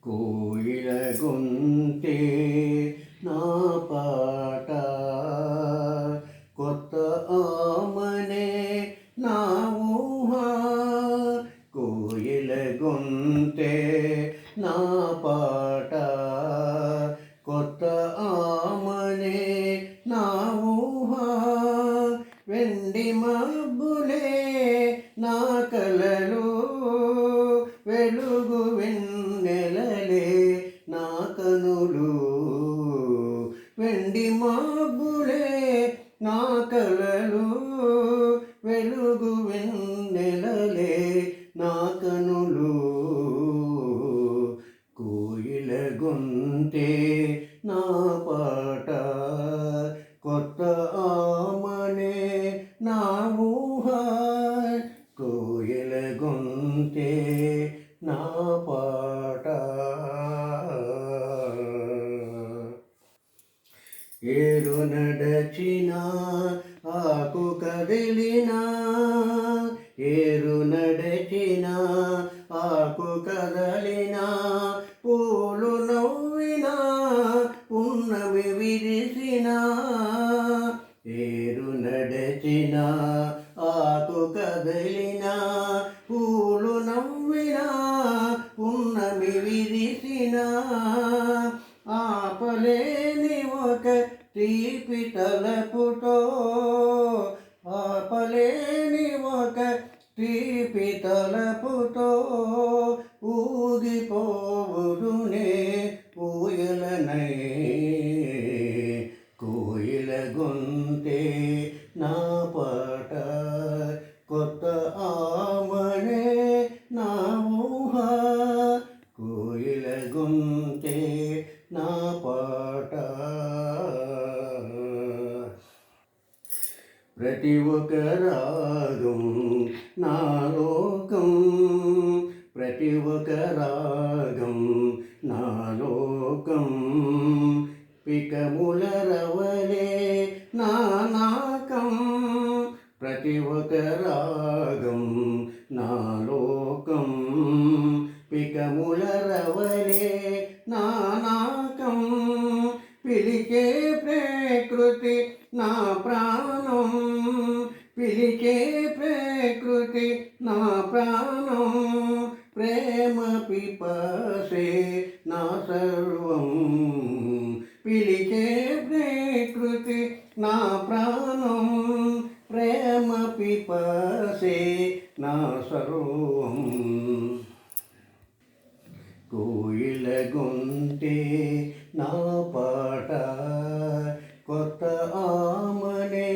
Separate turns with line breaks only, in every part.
కోయిల గొంతే నా పాట కొత్త ఆమనే నా ఊహ కోయిల గొంతే నా పాట కొత్త ఆమనే నా ఊహ వెండి మబ్బులే నా కలలు వెలుగు వెన్నెలలే నా కనులు వెండి మబ్బులే నా కలలు వెలుగు వెన్నెలలే నా కనులు కోయిల గొంతే నా పాట కొత్త ఆమనే నా ఊహ కోయిల గొంతే నా పాట ఏరు నడచిన ఆకు కదిలిన ఏరు నడచిన ఆకు కదలిన పూలు నవ్విన పున్నమి విరిసిన ఏరు నడచిన ఆకు కదలిన పూలు నవ్విన పున్నమి విరిసిన ఆపలేని ఒక తీపి తలపుతో ఆపలేని ఒక తీపి తలపుతో ఊగిపోవుదునే ఊయలనై కోయిల గొంతే నా పాట కొత్త ఆమనే నా ఊహ కోయిల గొంతే నా పాట ప్రతి ఒక్క రాగం నా లోకం ప్రతి ఒక్క రాగం నా లోకం పికముల రవలే నా నాకం ప్రతి ఒక్క రాగం నా లోకం పికముల రవలే నా నాకం పిలిచే ప్రకృతి నా ప్రాణం పిలిచే ప్రకృతి నా ప్రాణం ప్రేమ పిపాసే నా సర్వం పిలిచే ప్రకృతి నా ప్రాణం ప్రేమ పిపాసే నా సర్వం కోయిల గొంతే నా పాట కొత్త ఆమనే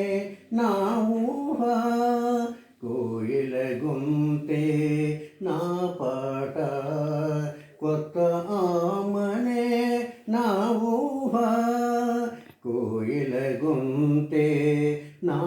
నా ఊహ కోయిల గొంతే నా పాట కొత్త ఆమనే నా ఊహ కోయిల గొంతే నా